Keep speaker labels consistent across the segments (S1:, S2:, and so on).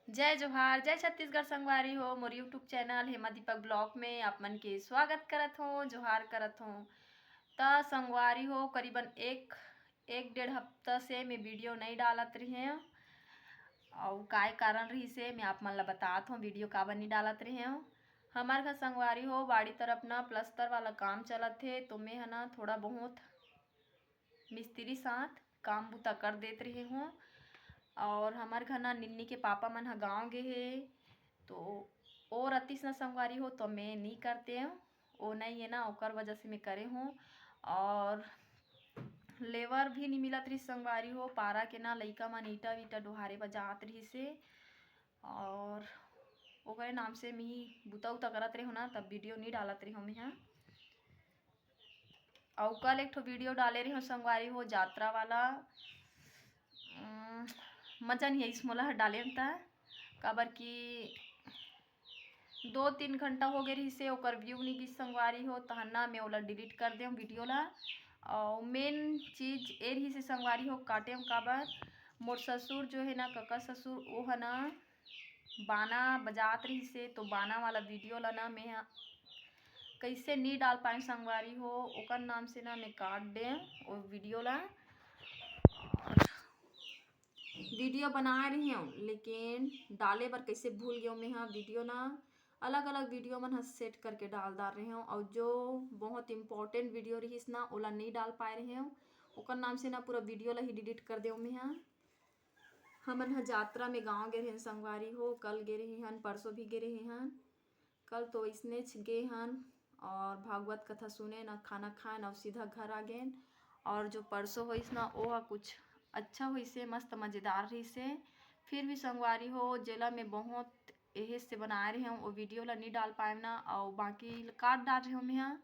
S1: जय जोहार, जय छत्तीसगढ़ संगवारी हो। मोर यूट्यूब चैनल हेमा दीपक ब्लॉग में आप मन के स्वागत करत हो, जोहार करत हो। त संगवारी हो करीबन एक डेढ़ हफ्ता से मैं वीडियो नहीं डालत रही हूँ और काय कारण रही से मैं आप मन ला बतात हूँ वीडियो काबर नहीं डालत रही हूँ। हमार घर संगवारी हो बाड़ी तरफ ना प्लस्तर वाला काम चलत थे तो मैं है ना थोड़ा बहुत मिस्त्री साथ काम बुता कर देत रही हूँ। और हमार घर ना निन्नी के पापा मन ह गाँव गे हे तो और अतिस न संगवारी हो तो मैं नहीं करते हूँ, वो नहीं है ना ओकर वजह से मैं करे हूँ। और लेबर भी नहीं मिलत रही संगवारी हो, पारा के ना लइका मन ईटा वीटा डोहारे बजात रही से और ओकरे नाम से मैं बुता उता करत रही हूँ ना तब वीडियो नहीं डालत रही हूँ मैं यहाँ। और कल एक ठो वीडियो डाले रही हूँ संगवारी हो यात्रा वाला। मजा नहीं है इस मोला डाले था काबर की 2-3 घंटा हो गए रही से ओकर व्यू नहीं गिस संगवारी हो तहना मैं ओला डिलीट कर दें वीडियो ला। और मेन चीज ए रही से संगवारी हो काटे काबर मोर ससुर जो है ना कका ससुर वो है ना बाना बजात रही से तो बाना वाला वीडियो ला ना मैं कैसे नहीं डाल पाए संगवारी हो ओकर नाम से ना मैं काट दें वो वीडियो ला। वीडियो बना रही हूँ लेकिन डाले बर कैसे भूल गया मैं। हाँ वीडियो ना अलग अलग वीडियो मन सेट करके डाल रही हूँ और जो बहुत इम्पोर्टेंट वीडियो रही ना ओला नहीं डाल पाए रही हूँ ओकर नाम से ना पूरा वीडियो ला ही डिलीट कर दे मैं। हाँ हमन ह यात्रा में गाँव गे रहे संगवारी हो, कल गे रहे हन परसों भी गे रहे हन। कल तो इसने गे हन और भागवत कथा सुने ना खाना खाए ना सीधा घर आ गए। और जो परसों होइस ना वो कुछ अच्छा हुई से मस्त मज़ेदार रही से। फिर भी संगवारी हो जेला में बहुत एहे से बना रही हूँ वो वीडियो ला नहीं डाल पाए ना और बाकी काट डाल रही हूँ मैं। यहाँ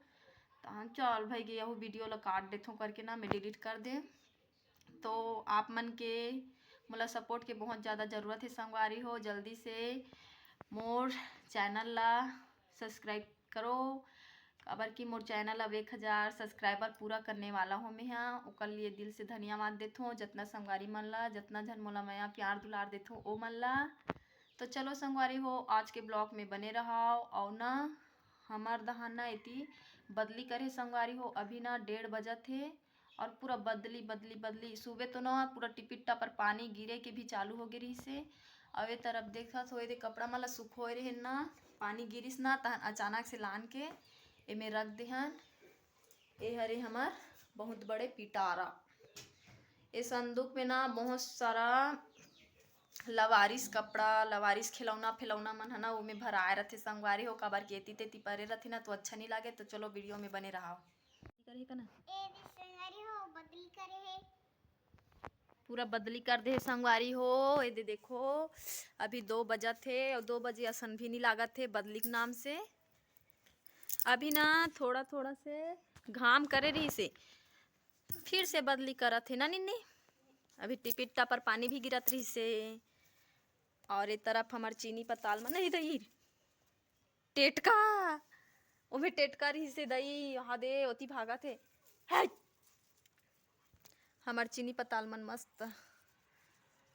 S1: तो हम चल भाई गया वो वीडियो ला काट देता हूँ करके ना मैं डिलीट कर दे। तो आप मन के मोला सपोर्ट के बहुत ज़्यादा ज़रूरत है संगवारी हो, जल्दी से मोर चैनल ला सब्सक्राइब करो काबर कि मोर चैनल अब 1000 सब्सक्राइबर पूरा करने वाला हूँ मैं। यहाँ ओकर लिए दिल से धन्यवाद देता हूँ जितना संगवारी मन ला जितना झन मोला मैं प्यार दुलार देता हूँ ओ मन ला। तो चलो संगवारी हो आज के ब्लॉग में बने रहो और ना हमार दहाना इति बदली करे संगवारी हो अभी ना 1:30 बजे थे और पूरा बदली बदली बदली सुबह तो ना पूरा टिपिट्टा पर पानी गिरे के भी चालू हो गई से। अब ए तरफ देखा थोड़े दे कपड़ा मला सुखोए रहे ना पानी गिरिस ना तहन अचानक से लान के एमे रख देहन। ए हरे हमार बहुत बड़े पिटारा ए संदूक में ना बहुत सारा लवारिस कपड़ा लवारिस खिलौना फिलौना मन है ना वो में भराए रथे संगवारी हो काबर के एती तेती परे रथे ना तो अच्छा नहीं लागे। तो चलो वीडियो में बने रहा पूरा बदली कर दे संगवारी हो। ये दे देखो अभी 2 बजे थे और 2 बजे असन भी नहीं लागत थे बदली के नाम से। अभी ना थोड़ा थोड़ा से घाम करे रही से फिर से बदली करत है ना निन्नी। अभी टिपिट्टा पर पानी भी गिरत रही से और एक तरफ हमार चीनी पताल में नहीं दही टेटका ओमे टेटका रही से दही यहाँ दे ओती भागा थे हमार चीनी पताल मन मस्त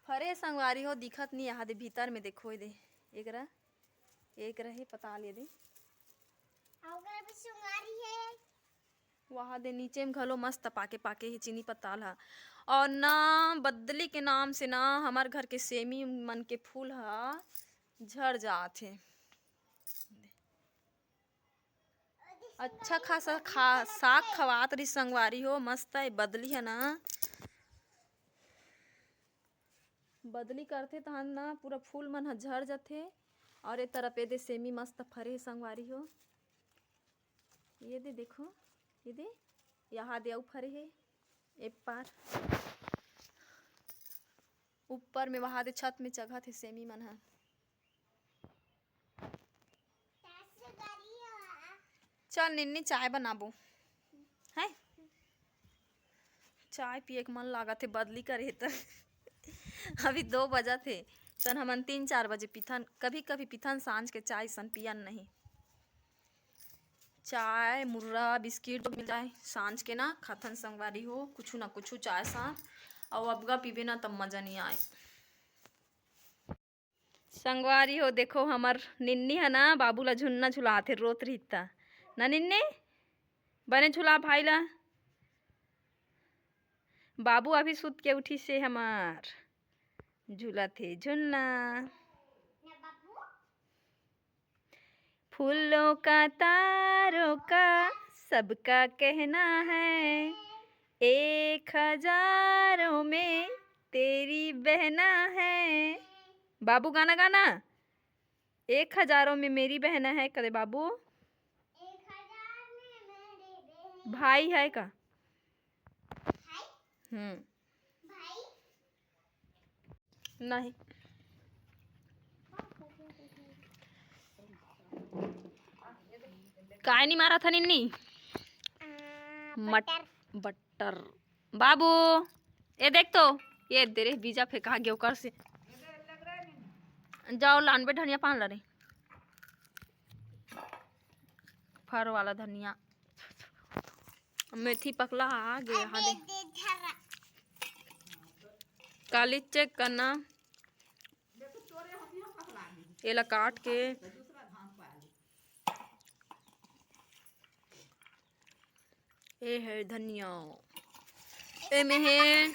S1: फरे संगवारी हो दिखत नहीं यहाँ दे भीतर में देखो दे एक रहे पताल ये दे वहाँ दे नीचे में घलो मस्त पाके पाके ही चीनी पताल हा। और ना बदली के नाम से ना हमार घर के सेमी मन के फूल हा झड़ जात है। अच्छा खासा साग खवात रही संगवारी हो मस्त है बदली है ना बदली करते तहन ना पूरा फूल मन ह झड़ जाते। और ए तरफ ए दे सेमी मस्त फरे संगवारी हो ये दे देखो ये दे यहाँ दे फरे है एक पार ऊपर में वहाँ दे छत में चघत है सेमी मन है। चल निन्नी चाय बनाबो है चाय पिए के मन लागत है बदली करे तो अभी 2 बजे थे सन हमन 3-4 बजे पिथन कभी कभी पिथन सांझ के चाय सन पियन नहीं चाय मुर्रा बिस्किट तो मिल जाए सांझ के ना खाथन संगवारी हो कुछ ना कुछ चाय साथ और अबगा पीबे ना तब मजा नहीं आए। संगवारी हो देखो हमर निन्नी है ना बाबू ला झुन्ना झुलाते रोत रहीता ना निन्नी बने झुला भाई ला। बाबू अभी सुत के उठी से हमार झूला थे झुन्ना। फूलों का तारों का सबका कहना है, 1000 में तेरी बहना है। बाबू गाना गाना 1000 में मेरी बहना है करे बाबू।
S2: 1000 में मेरी बहन
S1: भाई है का?
S2: भाई
S1: नहीं काय नहीं मारा था निन्नी
S2: बटर
S1: बटर। बाबू ये देख तो ये दे रे बीजा फेंका गया कर से। जाओ लान पे धनिया पान ला रे फर वाला धनिया मेथी पकला आ गया हाँ दे। काली चेक करना ये ला काट के ये है धनिया, ए में है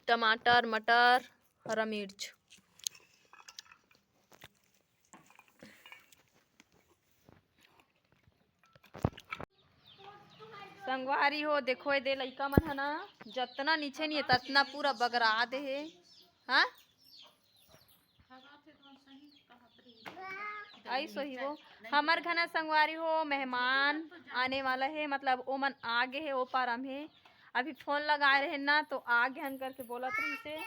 S1: टमाटर मटर हरा मिर्च। संगवारी हो देखो ये दे लइका मन है ना जतना नीचे नहीं है ततना पूरा बगरा दे है। हाँ ऐसो ही वो हमार घना संगवारी हो मेहमान आने वाला है मतलब ओ मन आगे है ओ पार हम है अभी फोन लगाए रहे ना तो आगे हन करके बोलत रही से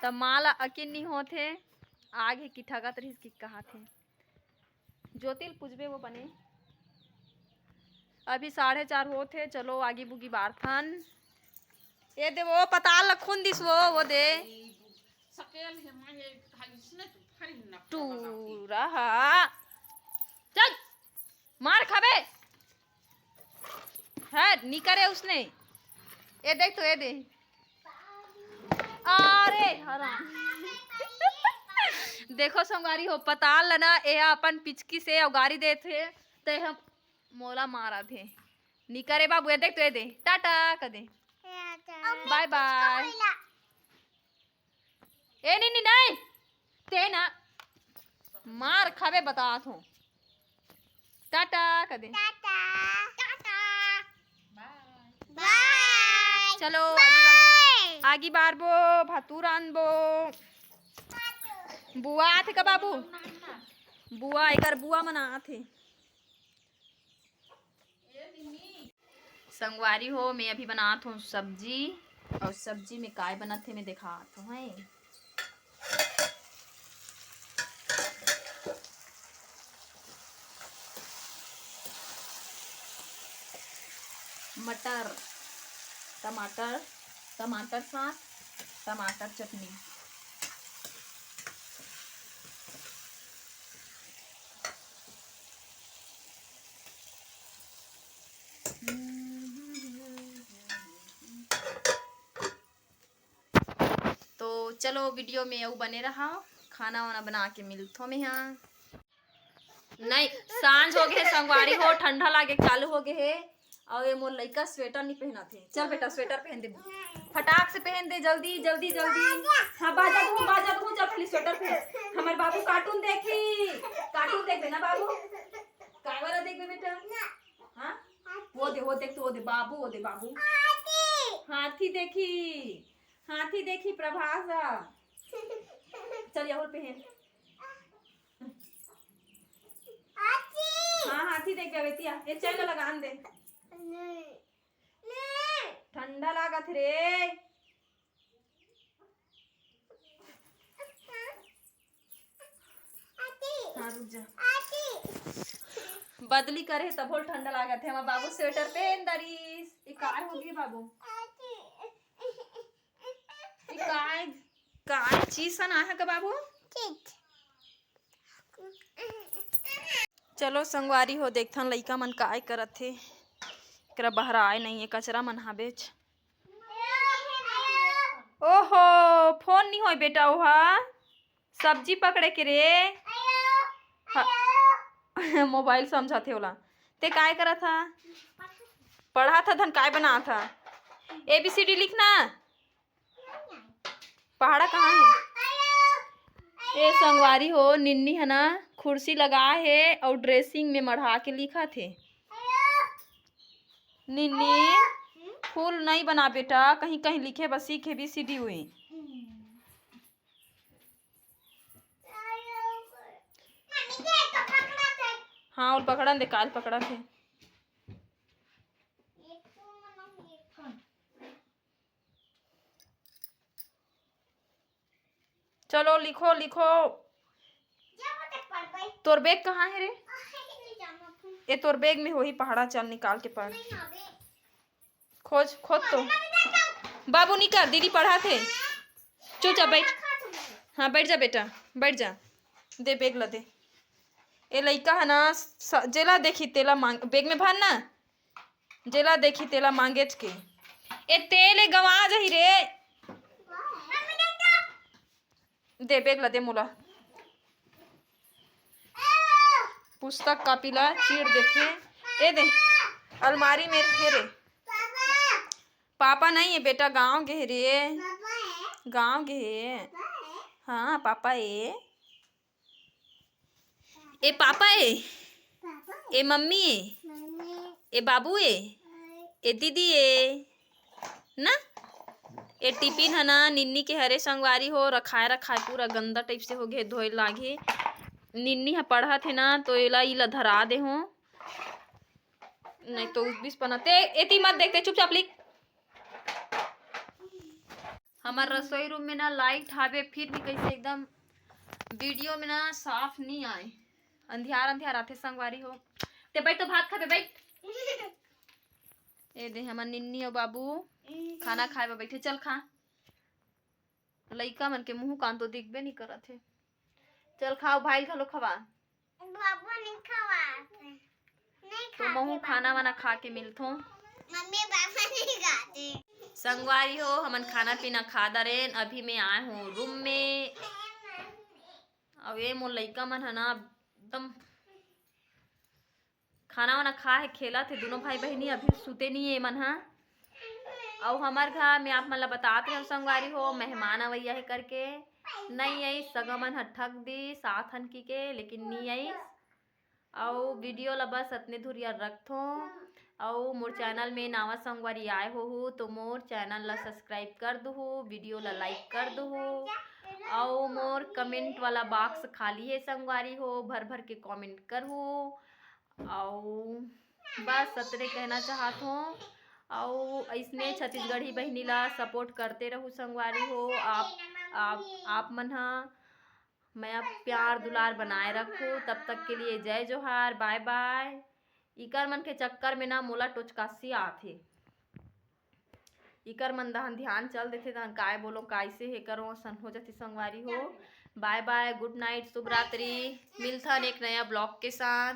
S1: तब माला अकिन नहीं होते आगे की ठगत रही की कहा थे ज्योतिल पूछबे वो बने अभी 4:30 होते। चलो आगी बुगी बारथन ये दे वो पताल लखुन दिस वो दे टू रहा चल मार खाबे है नी करे उसने ये देख तो ये दे अरे हराम देखो संगारी हो पताल लना ये अपन पिचकी से उगारी दे थे ते हम मोला मारा थे नी करे बाबू ये देख तो ये दे टाटा कर दे बाय बाय। ए नहीं नहीं नहीं ते ना मार खावे बता थो टाटा कर दे चलो आगी बार बो भातूर आनबो बुआ आथे का बाबू बुआ एकर बुआ मना आथे। संगवारी हो मैं अभी बनात हूँ सब्जी और सब्जी में काय बनत है मैं दिखात हूँ है। मटर टमाटर टमाटर साथ टमाटर चटनी तो चलो वीडियो में यू बने रहा खाना वाना बना के मिलथो में यहाँ नहीं सांझ हो गए संगवारी हो ठंडा लागे चालू हो गए है और ये मोर लइका स्वेटर नहीं पहना थे। चल बेटा स्वेटर पहन दे फटाक से पहन दे जल्दी जल्दी जल्दी। हाँ बाजा दूँ चल पहले स्वेटर पहन हमारे बाबू कार्टून देख ना बाबू काय वाला देख बेटा। हाँ वो देख तो वो दे बाबू हाथी देखी प्रभासा चल यह पहन। हाँ हाथी देख बेतिया ये चल लगान दे ठंडा लागत रे। हाँ रुक जा बदली करे तब हो ठंडा लागत है हमारे बाबू स्वेटर पहन दरीस ये काय हो गई बाबू ये काय चीज सन आया का बाबू। चलो संगवारी हो देखथन लइका मन काय करत थे एकरा बहरा आए नहीं है कचरा मन हा बेच। ओहो फोन नहीं होय बेटा ओहा सब्जी पकड़े के रे। हाँ, मोबाइल समझाते होला। ते काय करा था? पढ़ा था धन काय बना था? ABCD लिखना। पहाड़ा कहाँ है? ये संगवारी हो निन्नी है ना, कुर्सी लगा है और ड्रेसिंग में मढ़ा के लिखा थे। निन्नी फूल नहीं बना बेटा, कहीं कहीं लिखे बस सीख ABCD हुई। हाँ और पकड़ा दे, काल पकड़ा थे। चलो लिखो लिखो। तोर बैग कहाँ है रे? ये तोर बैग में हो ही पहाड़ा, चल निकाल के पढ़। खोज खोज तो। बाबू निकाल, दीदी पढ़ा थे। चुपचाप बैठ। हाँ बैठ जा बेटा, बैठ जा। दे बैग ला दे। ये लइका है ना, जेला देखी तेला मांग, बैग में भर ना, जेला देखी तेला मांगे के। ए तेले गवा जही रे। दे बैग ला दे मोला। पुस्तक कॉपी ला चीर देखे। ए दे अलमारी में रखे रे। पापा नहीं है बेटा, गांव गए रे, गांव गए। हाँ पापा ए पापा ए मम्मी ए बाबू ए दीदी ना। ये टिफिन है ना, निन्नी के हरे संगवारी हो, रखाए रखाए पूरा गंदा टाइप से हो गए, धोए लागे। निन्नी है पढ़ा थे ना तो एला इला धरा दे हो, नहीं तो उस बीस पनाते एती मत देखते, चुपचाप लिख। हमार रसोई रूम में ना लाइट हावे, फिर भी कैसे एकदम वीडियो में ना साफ नहीं आए, अंधियार अंधियार आते संगवारी हो। ते बैठ तो भात खाबे बैठ। ए दे हमार निन्नी और बाबू खाना खाए बा बैठे, चल खा। लइका मन के मुंह कान तो दिखबे नहीं करत है। चल खाओ भाई, घलो खवा।
S2: बाबू नहीं खवाते, नहीं
S1: तो महू खाना वाना खा के मिलथो।
S2: मम्मी बाबा नहीं खाते।
S1: संगवारी हो हमन खाना पीना खा दरेन, अभी मैं आए हूँ रूम में। अब ये मोर लइका मन है ना एकदम खाना वाना खा है, खेला थे दोनों भाई बहनी, अभी सुते नहीं है मन। हाँ और हमार घर में आप मतलब बताते हैं संगवारी हो मेहमान अवैया है करके, नहीं आई सगा मन ठग दी साथ हन की के, लेकिन नहीं आई। और वीडियो ला बस अतने धुरिया रखथो। और मोर चैनल में नावा संगवारी आए हो तो मोर चैनल ला सब्सक्राइब कर दो, वीडियो ला लाइक कर दो। और मोर कमेंट वाला बॉक्स खाली है संगवारी हो, भर भर के कमेंट कर हो। और बस अतने कहना चाहत हूँ। और ऐसने छत्तीसगढ़ी बहनी ला सपोर्ट करते रहूँ संगवारी हो। आप मन हा मैं प्यार दुलार बनाए रखूँ। तब तक के लिए जय जोहार, बाय बाय। इकर मन के चक्कर में ना मोला टोचकासी आथे, इकर मन दहन ध्यान चल देथे, दहन काय बोलो कैसे हे करो सन हो जाती संगवारी हो। बाय बाय, गुड नाइट, शुभ रात्रि। मिलथन एक नया ब्लॉग के साथ।